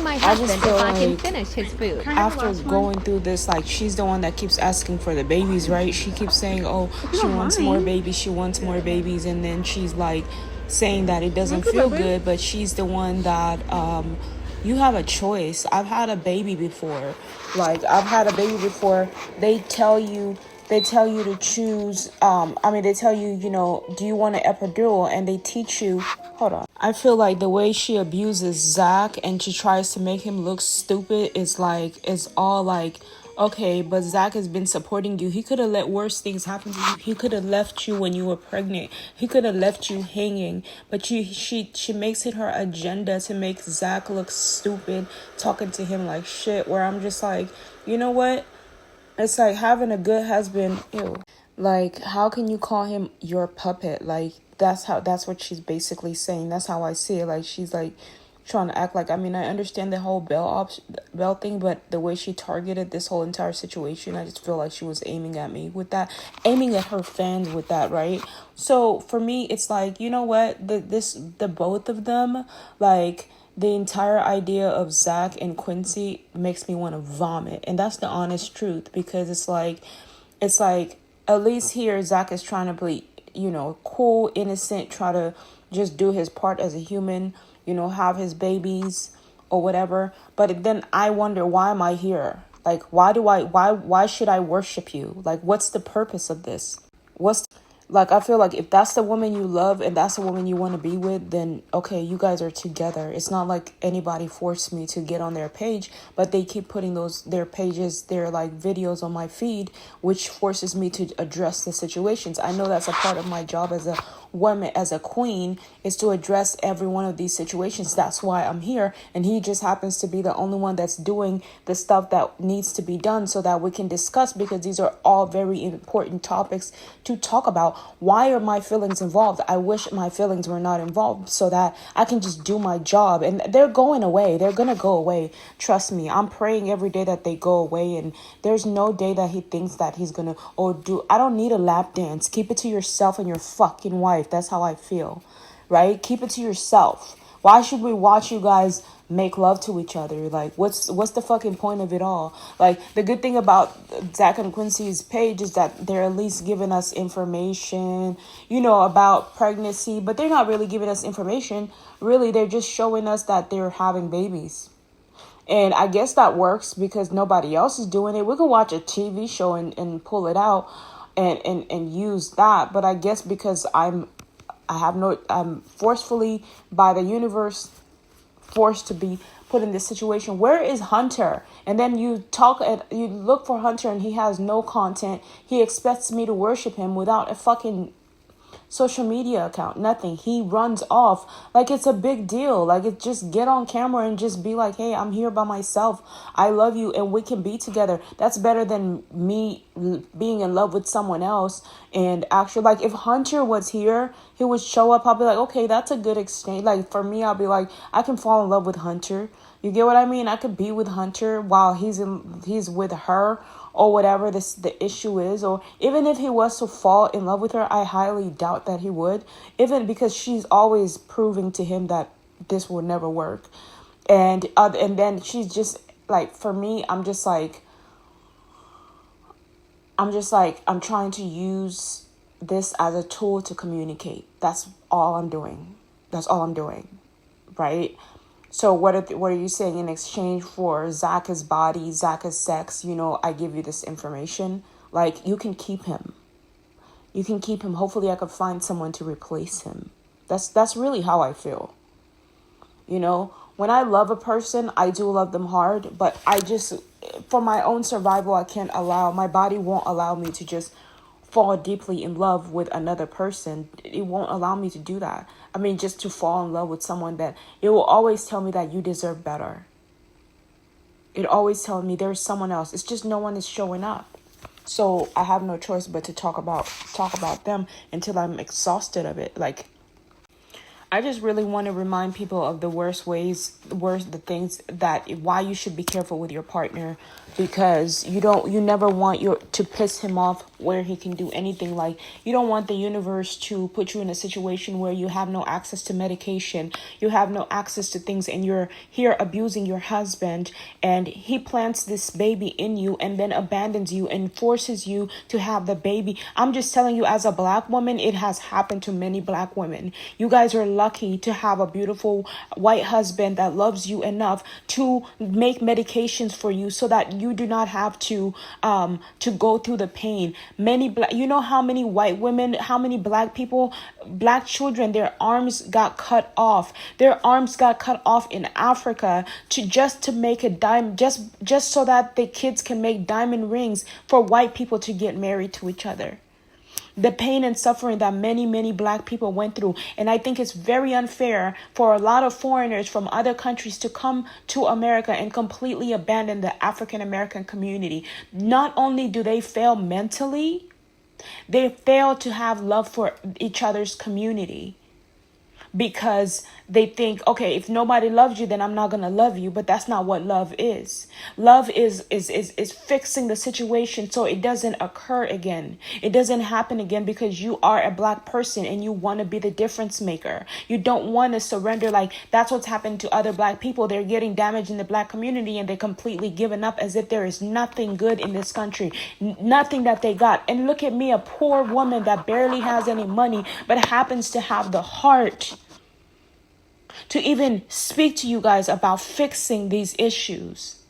my I just husband feel if I can like finish his food. after going through this, like, she's the one that keeps asking for the babies, right? She keeps saying, oh, she wants more babies, she wants more babies, and then she's like saying that it doesn't feel good, but she's the one that you have a choice. I've had a baby before. They tell you to choose. They tell you, do you want an epidural? And they teach you. Hold on. I feel like the way she abuses Zach and she tries to make him look stupid is like, it's all like, okay, but Zach has been supporting you. He could have let worse things happen to you. He could have left you when you were pregnant. He could have left you hanging. But she makes it her agenda to make Zach look stupid, talking to him like shit, where I'm just like, you know what? It's like having a good husband. Ew. Like, how can you call him your puppet? Like, that's what she's basically saying. That's how I see it. Like, she's like trying to act like, I understand the whole Bell thing, but the way she targeted this whole entire situation, I just feel like she was aiming at me with that, aiming at her fans with that, right? So for me, it's like, you know what? The both of them, like, the entire idea of Zach and Quincy makes me want to vomit. And that's the honest truth, because it's like, at least here, Zach is trying to be, cool, innocent, try to just do his part as a human, have his babies or whatever. But then I wonder, why am I here? Like, why should I worship you? Like, what's the purpose of this? Like, I feel like if that's the woman you love and that's the woman you want to be with, then okay, you guys are together. It's not like anybody forced me to get on their page, but they keep putting their like videos on my feed, which forces me to address the situations. I know that's a part of my job as a woman, as a queen, is to address every one of these situations. That's why I'm here. And he just happens to be the only one that's doing the stuff that needs to be done so that we can discuss, because these are all very important topics to talk about. Why are my feelings involved? I wish my feelings were not involved so that I can just do my job. And they're going away. They're going to go away. Trust me. I'm praying every day that they go away. And there's no day that he thinks that he's going to, I don't need a lap dance. Keep it to yourself and your fucking wife. That's how I feel, right? Keep it to yourself. Why should we watch you guys make love to each other? Like, what's the fucking point of it all? Like, the good thing about Zach and Quincy's page is that they're at least giving us information, about pregnancy, but they're not really giving us information. Really, they're just showing us that they're having babies. And I guess that works because nobody else is doing it. We can watch a TV show and pull it out and use that. But I guess because I'm forcefully by the universe forced to be put in this situation. Where is Hunter? And then you look for Hunter and he has no content. He expects me to worship him without a fucking social media account, nothing. He runs off like it's a big deal. Like, it just get on camera and just be like, hey, I'm here by myself. I love you and we can be together. That's better than me being in love with someone else. And actually, like, if Hunter was here, he would show up. I'll be like, okay, that's a good exchange. Like, for me, I'll be like, I can fall in love with Hunter. You get what I mean? I could be with Hunter while he's with her, or whatever the issue is. Or even if he was to fall in love with her, I highly doubt that he would, even because she's always proving to him that this will never work. And then she's just like, for me, I'm trying to use this as a tool to communicate. That's all I'm doing. Right? So what are you saying in exchange for Zach's body, Zach's sex? I give you this information. Like, you can keep him. Hopefully I could find someone to replace him. That's really how I feel. When I love a person, I do love them hard, but I just, for my own survival, my body won't allow me to just fall deeply in love with another person. It won't allow me to do that. Just to fall in love with someone that it will always tell me that you deserve better. It always tells me there's someone else. It's just no one is showing up. So I have no choice but to talk about them until I'm exhausted of it. Like, I just really want to remind people of the worst ways, the things that why you should be careful with your partner, because you never want to piss him off where he can do anything. Like, you don't want the universe to put you in a situation where you have no access to medication, you have no access to things, and you're here abusing your husband, and he plants this baby in you and then abandons you and forces you to have the baby. I'm just telling you, as a Black woman, it has happened to many Black women. You guys are lucky to have a beautiful white husband that loves you enough to make medications for you so that you do not have to go through the pain. You know how many white women, how many Black people, Black children, their arms got cut off. Their arms got cut off in Africa to make a dime, just so that the kids can make diamond rings for white people to get married to each other. The pain and suffering that many Black people went through. And I think it's very unfair for a lot of foreigners from other countries to come to America and completely abandon the African American community. Not only do they fail mentally, they fail to have love for each other's community, because they think, okay, if nobody loves you, then I'm not going to love you. But that's not what love is. Love is fixing the situation so it doesn't occur again. It doesn't happen again, because you are a Black person and you want to be the difference maker. You don't want to surrender. Like, that's what's happened to other Black people. They're getting damaged in the Black community and they're completely given up, as if there is nothing good in this country, nothing that they got. And look at me, a poor woman that barely has any money, but happens to have the heart to even speak to you guys about fixing these issues.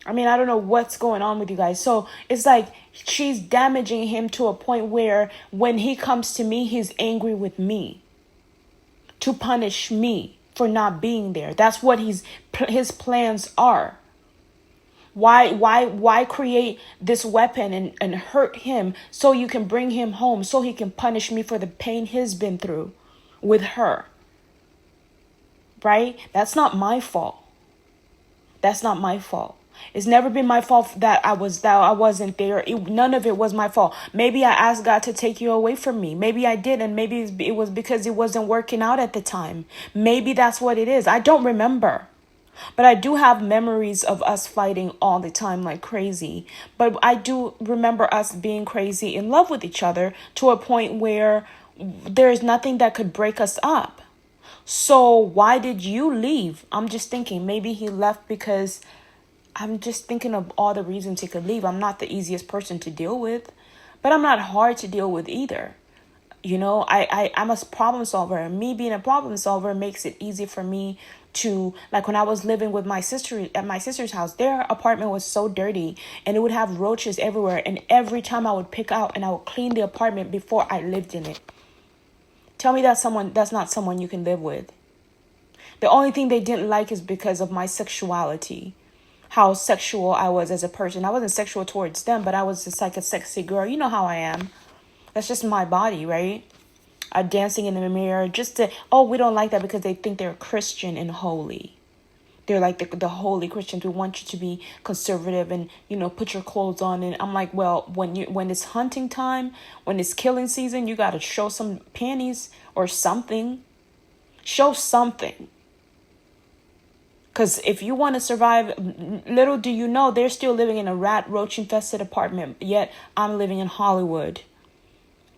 I mean, I don't know what's going on with you guys. So it's like she's damaging him to a point where when he comes to me, he's angry with me to punish me for not being there. That's what his plans are. Why create this weapon and hurt him so you can bring him home, so he can punish me for the pain he's been through with her? Right? That's not my fault. That's not my fault. It's never been my fault that I wasn't there. None of it was my fault. Maybe I asked God to take you away from me. Maybe I did, and maybe it was because it wasn't working out at the time. Maybe that's what it is. I don't remember. But I do have memories of us fighting all the time like crazy. But I do remember us being crazy in love with each other to a point where there's nothing that could break us up. So why did you leave? I'm just thinking maybe he left because I'm just thinking of all the reasons he could leave. I'm not the easiest person to deal with, but I'm not hard to deal with either. You know, I'm a problem solver, and me being a problem solver makes it easy for me to, like, when I was living with my sister at my sister's house, their apartment was so dirty and it would have roaches everywhere. And every time I would pick out and I would clean the apartment before I lived in it. Tell me that's not someone you can live with. The only thing they didn't like is because of my sexuality, how sexual I was as a person. I wasn't sexual towards them, but I was just like a sexy girl. You know how I am. That's just my body, right? Dancing in the mirror we don't like that because they think they're Christian and holy. They're like the holy Christians. We want you to be conservative and, put your clothes on. And I'm like, well, when it's hunting time, when it's killing season, you got to show some panties or something. Show something. Because if you want to survive, little do you know, they're still living in a rat roach infested apartment. Yet I'm living in Hollywood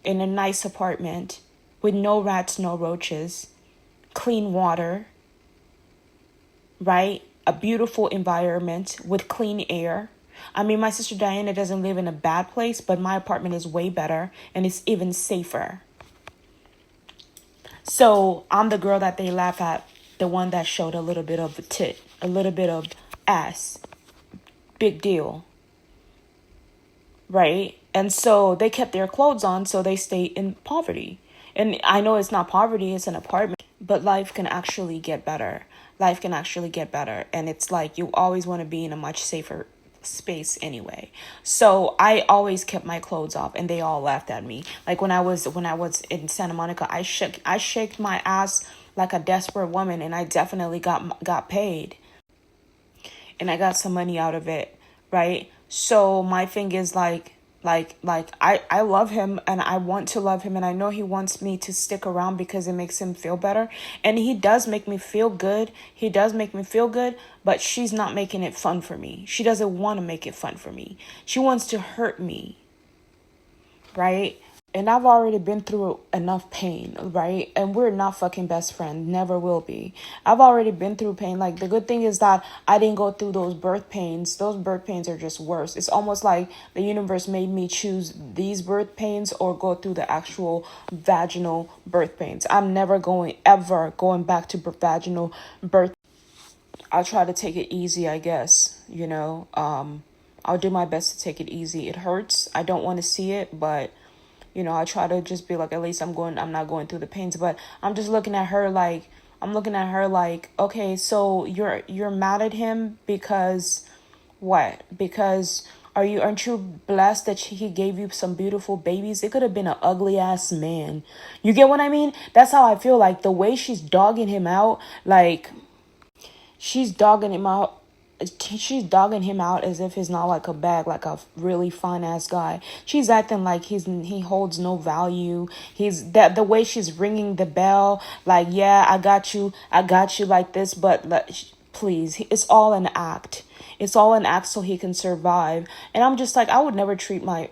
in a nice apartment with no rats, no roaches, clean water, right? A beautiful environment with clean air. I mean, my sister Diana doesn't live in a bad place, but my apartment is way better and it's even safer. So I'm the girl that they laugh at, the one that showed a little bit of a tit, a little bit of ass. Big deal. Right? And so they kept their clothes on, so they stayed in poverty. And I know it's not poverty, it's an apartment, but life can actually get better. Life can actually get better. And it's like you always want to be in a much safer space anyway. So I always kept my clothes off and they all laughed at me. Like when I was in Santa Monica, I shook my ass like a desperate woman, and I definitely got paid. And I got some money out of it, right? So my thing is like, I love him and I want to love him, and I know he wants me to stick around because it makes him feel better. And he does make me feel good. He does make me feel good, but she's not making it fun for me. She doesn't want to make it fun for me. She wants to hurt me, right? And I've already been through enough pain, right? And we're not fucking best friends, never will be. I've already been through pain. Like, the good thing is that I didn't go through those birth pains. Those birth pains are just worse. It's almost like the universe made me choose these birth pains or go through the actual vaginal birth pains. I'm never ever going back to vaginal birth. I'll try to take it easy, I guess, I'll do my best to take it easy. It hurts. I don't want to see it, but I try to just be like, at least I'm not going through the pains. But I'm just looking at her like, okay, so you're mad at him because what? Because aren't you blessed that he gave you some beautiful babies? It could have been an ugly ass man. You get what I mean? That's how I feel. Like, the way she's dogging him out, like, she's dogging him out. She's dogging him out as if he's not like a bag, like a really fine ass guy. She's acting like he holds no value. He's that the way she's ringing the bell, like, yeah, I got you like this, but please, it's all an act. It's all an act so he can survive. And I'm just like, I would never treat my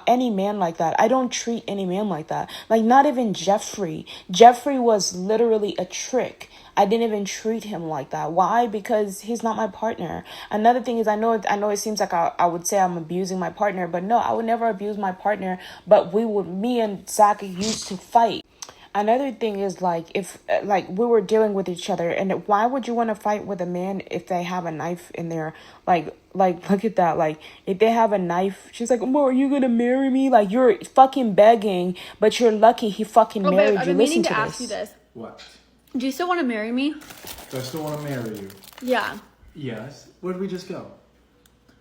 any man like that. I don't treat any man like that. Like, not even Jeffrey. Jeffrey was literally a trick. I didn't even treat him like that. Why? Because he's not my partner. Another thing is, I know it seems like I would say I'm abusing my partner, but no, I would never abuse my partner. But me and Zach used to fight. Another thing is, like, if like we were dealing with each other, and why would you want to fight with a man if they have a knife in there? Like look at that. Like, if they have a knife, she's like, "Mo, are you gonna marry me?" Like, you're fucking begging, but you're lucky he fucking married babe, you. I've been Listen meaning to to ask you this. What? Do you still want to marry me? Do I still want to marry you? Yeah. Yes. Where did we just go?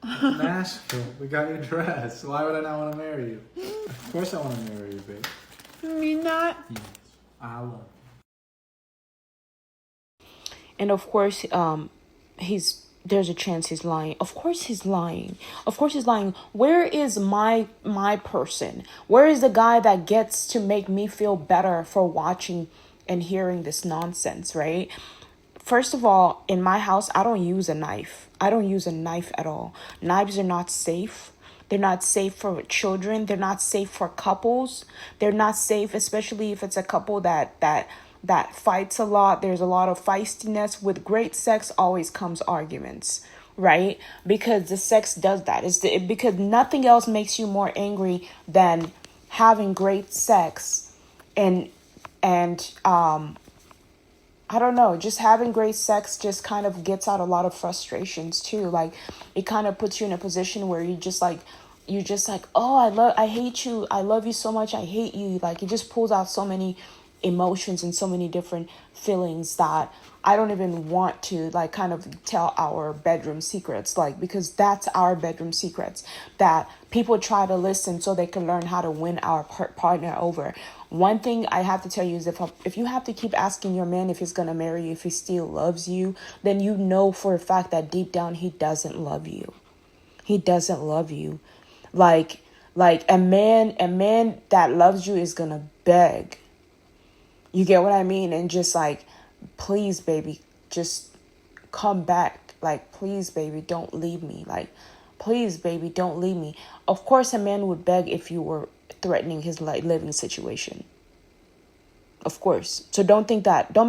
Nashville. We got your dress. Why would I not want to marry you? Of course I want to marry you, babe. You mean that? Yes. I love you. And of course, there's a chance he's lying. Of course he's lying. Of course he's lying. Where is my person? Where is the guy that gets to make me feel better for watching and hearing this nonsense, right? First of all, in my house, I don't use a knife. I don't use a knife at all. Knives are not safe. They're not safe for children. They're not safe for couples. They're not safe, especially if it's a couple that fights a lot. There's a lot of feistiness. With great sex always comes arguments, right? Because the sex does that. Because nothing else makes you more angry than having great sex and I don't know, just having great sex just kind of gets out a lot of frustrations too. Like, it kind of puts you in a position where you're just like, oh, I hate you. I love you so much. I hate you. Like, it just pulls out so many emotions and so many different feelings that I don't even want to, like, kind of tell our bedroom secrets, like, because that's our bedroom secrets that people try to listen so they can learn how to win our partner over. One thing I have to tell you is, if you have to keep asking your man if he's going to marry you, if he still loves you, then you know for a fact that deep down he doesn't love you. He doesn't love you. Like a man that loves you is going to beg. You get what I mean? And just like, please, baby, just come back. Like, please, baby, don't leave me. Like, please, baby, don't leave me. Of course, a man would beg if you were threatening his living situation. Of course. So don't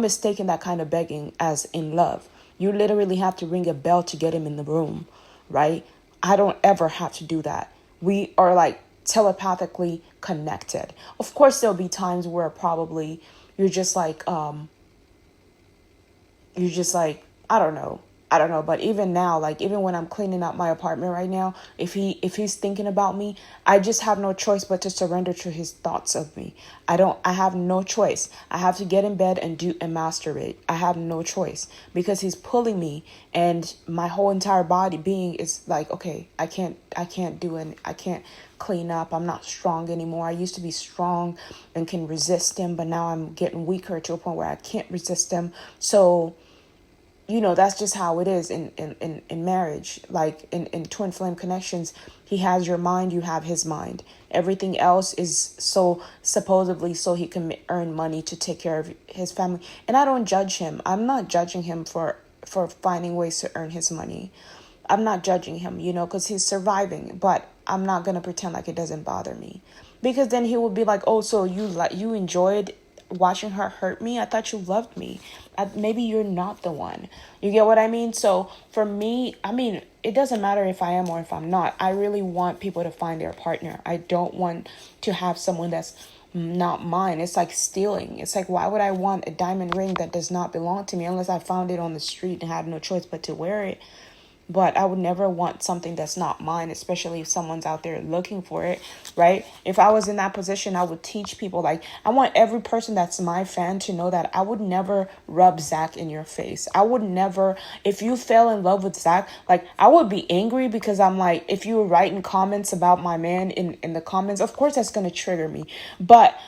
mistake that kind of begging as in love. You literally have to ring a bell to get him in the room, right? I don't ever have to do that. We are like telepathically connected. Of course, there'll be times where probably you're just like, I don't know. But even now, like, even when I'm cleaning up my apartment right now, if he's thinking about me, I just have no choice but to surrender to his thoughts of me. I have no choice. I have to get in bed and masturbate. I have no choice because he's pulling me, and my whole entire body being is like, okay, I can't clean up. I'm not strong anymore. I used to be strong and can resist him, but now I'm getting weaker to a point where I can't resist him. So you know, that's just how it is in marriage. Like in twin flame connections, he has your mind, you have his mind. Everything else is so supposedly so he can earn money to take care of his family. And I don't judge him. I'm not judging him for finding ways to earn his money. I'm not judging him, you know, because he's surviving. But I'm not going to pretend like it doesn't bother me. Because then he will be like, oh, so you enjoyed watching her hurt me? I thought you loved me. Maybe you're not the one. You get what I mean? So for me, I mean, it doesn't matter if I am or if I'm not. I really want people to find their partner. I don't want to have someone that's not mine. It's like stealing. It's like, why would I want a diamond ring that does not belong to me unless I found it on the street and had no choice but to wear it? But I would never want something that's not mine, especially if someone's out there looking for it, right? If I was in that position, I would teach people, like, I want every person that's my fan to know that I would never rub Zach in your face. I would never, if you fell in love with Zach, like, I would be angry because I'm like, if you were writing comments about my man in the comments, of course that's going to trigger me. But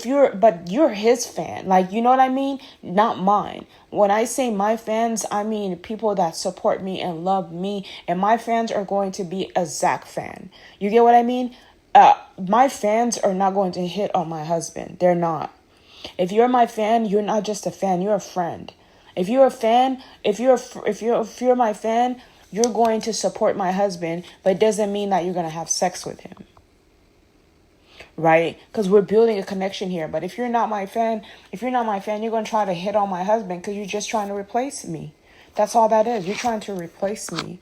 you're his fan, like, you know what I mean? Not mine. When I say my fans, I mean people that support me and love me, and my fans are going to be a Zach fan. You get what I mean? My fans are not going to hit on my husband. They're not. If you're my fan, you're not just a fan, you're a friend. If you're a fan, if you're my fan, you're going to support my husband, but it doesn't mean that you're going to have sex with him. Right? Because we're building a connection here. But if you're not my fan, you're going to try to hit on my husband because you're just trying to replace me. That's all that is. You're trying to replace me.